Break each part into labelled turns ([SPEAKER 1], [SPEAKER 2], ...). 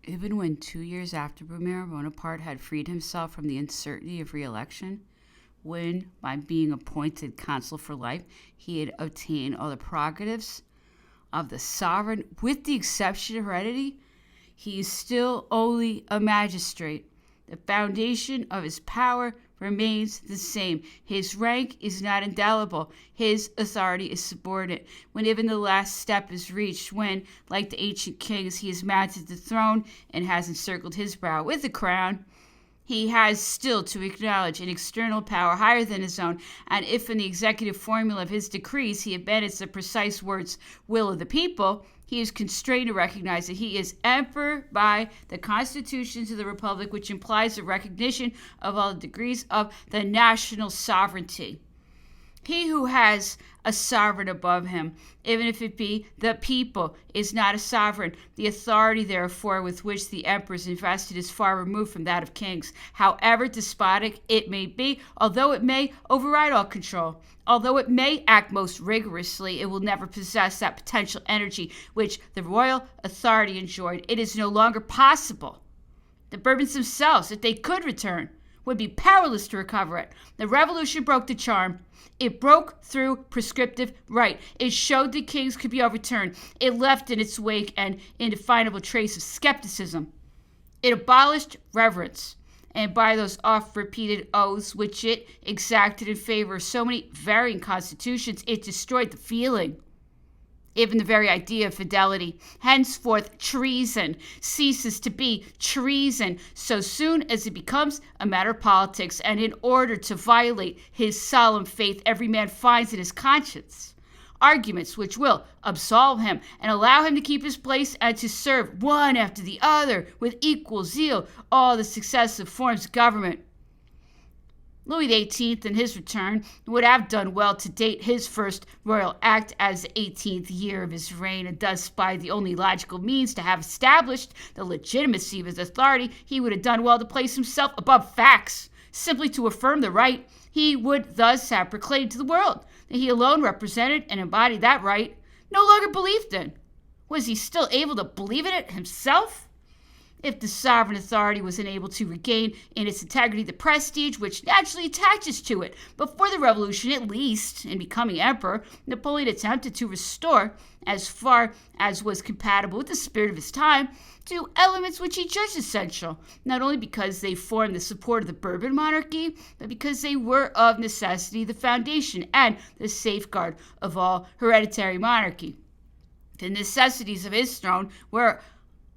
[SPEAKER 1] Even when 2 years after Brumaire, Bonaparte had freed himself from the uncertainty of re-election, when, by being appointed consul for life, he had obtained all the prerogatives of the sovereign, with the exception of heredity, he is still only a magistrate. The foundation of his power remains the same. His rank is not indelible. His authority is subordinate. When even the last step is reached, when, like the ancient kings, he has mounted the throne and has encircled his brow with a crown, he has still to acknowledge an external power higher than his own, and if in the executive formula of his decrees he abandons the precise words will of the people, he is constrained to recognize that he is emperor by the constitutions of the republic, which implies the recognition of all the degrees of the national sovereignty. He who has a sovereign above him, even if it be the people, is not a sovereign. The authority, therefore, with which the emperor is invested is far removed from that of kings. However despotic it may be, although it may override all control, although it may act most rigorously, it will never possess that potential energy which the royal authority enjoyed. It is no longer possible. The Bourbons themselves, if they could return, would be powerless to recover it. The revolution broke the charm. It broke through prescriptive right. It showed that kings could be overturned. It left in its wake an indefinable trace of skepticism. It abolished reverence. And by those oft-repeated oaths which it exacted in favor of so many varying constitutions, it destroyed the feeling, even the very idea of fidelity. Henceforth, treason ceases to be treason so soon as it becomes a matter of politics, and in order to violate his solemn faith, every man finds in his conscience arguments which will absolve him and allow him to keep his place and to serve one after the other with equal zeal all the successive forms of government. Louis XVIII, in his return, would have done well to date his first royal act as the 18th year of his reign, and thus, by the only logical means to have established the legitimacy of his authority, he would have done well to place himself above facts, simply to affirm the right. He would thus have proclaimed to the world that he alone represented and embodied that right, no longer believed in. Was he still able to believe in it himself? If the sovereign authority was unable to regain in its integrity the prestige which naturally attaches to it, before the revolution, at least, in becoming emperor, Napoleon attempted to restore, as far as was compatible with the spirit of his time, two elements which he judged essential, not only because they formed the support of the Bourbon monarchy, but because they were of necessity the foundation and the safeguard of all hereditary monarchy. The necessities of his throne were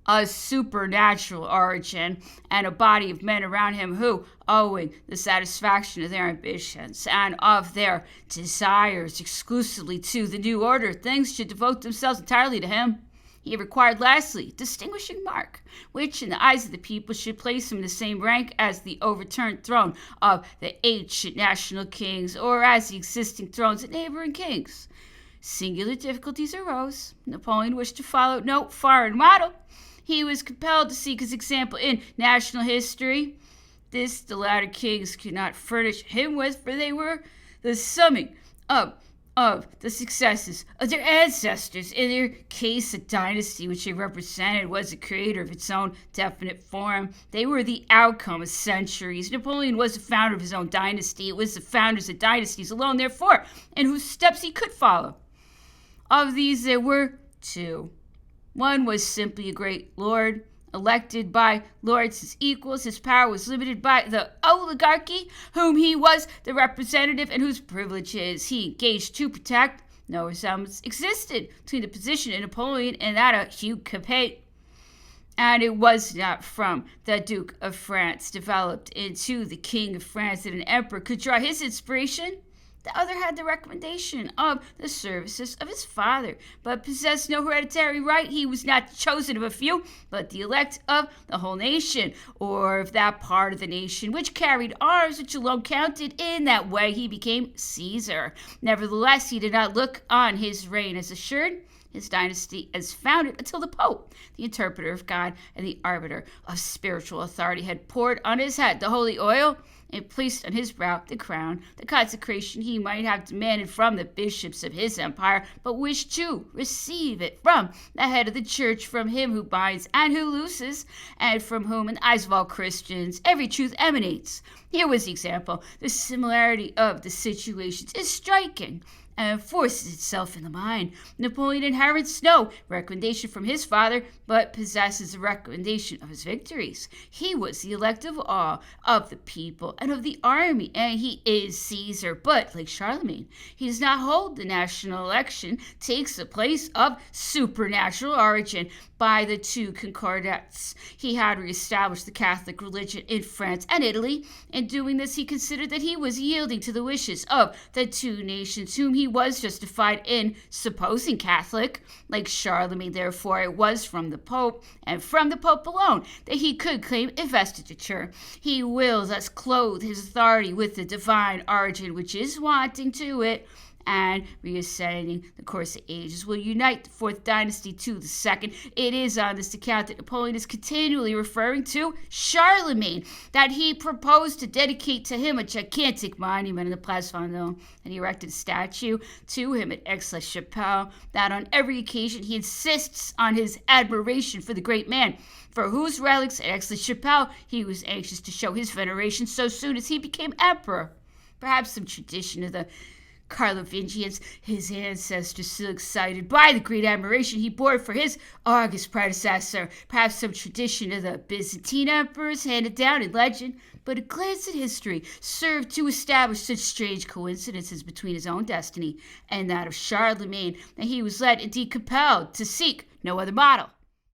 [SPEAKER 1] a supernatural origin, and a body of men around him who, owing the satisfaction of their ambitions and of their desires exclusively to the new order of things, should devote themselves entirely to him. He required, lastly, a distinguishing mark, which, in the eyes of the people, should place him in the same rank as the overturned throne of the ancient national kings, or as the existing thrones of neighboring kings. Singular difficulties arose. Napoleon wished to follow no foreign model. He was compelled to seek his example in national history. This the latter kings could not furnish him with, for they were the summing up of the successes of their ancestors. In their case, the dynasty which they represented was the creator of its own definite form. They were the outcome of centuries. Napoleon was the founder of his own dynasty. It was the founders of dynasties alone, therefore, in whose steps he could follow. Of these, there were two. One was simply a great lord, elected by lords as equals. His power was limited by the oligarchy, whom he was the representative and whose privileges he engaged to protect. No resemblance existed between the position of Napoleon and that of Hugh Capet, and it was not from the Duke of France, developed into the King of France, that an emperor could draw his inspiration. The other had the recommendation of the services of his father, but possessed no hereditary right. He was not the chosen of a few, but the elect of the whole nation, or of that part of the nation which carried arms, which alone counted. In that way he became Caesar. Nevertheless, he did not look on his reign as assured. his dynasty as founded until the Pope, the interpreter of God and the arbiter of spiritual authority, had poured on his head the holy oil and placed on his brow the crown, the consecration he might have demanded from the bishops of his empire, but wished to receive it from the head of the church, from him who binds and who looses, and from whom, in the eyes of all Christians, every truth emanates. Here was the example. The similarity of the situations is striking and forces itself in the mind. Napoleon inherits no recommendation from his father, but possesses a recommendation of his victories. He was the elect of all, of the people, and of the army, and he is Caesar. But, like Charlemagne, he does not hold the national election, takes the place of supernatural origin. By the two concordats, he had reestablished the Catholic religion in France and Italy. In doing this, he considered that he was yielding to the wishes of the two nations, whom he was justified in supposing Catholic. Like Charlemagne, therefore, it was from the Pope, and from the Pope alone, that he could claim investiture. He will thus clothe his authority with the divine origin which is wanting to it, and reascending the course of ages will unite the fourth dynasty to the second. It is on this account that Napoleon is continually referring to Charlemagne, that he proposed to dedicate to him a gigantic monument in the Place Vendôme, and he erected a statue to him at Aix-la-Chapelle, that on every occasion he insists on his admiration for the great man, for whose relics at Aix-la-Chapelle he was anxious to show his veneration so soon as he became emperor. Perhaps some tradition of the Carlovingians, his ancestors, still excited by the great admiration he bore for his august predecessor. Perhaps some tradition of the Byzantine emperors handed down in legend, but a glance at history served to establish such strange coincidences between his own destiny and that of Charlemagne that he was led, indeed compelled, to seek no other model.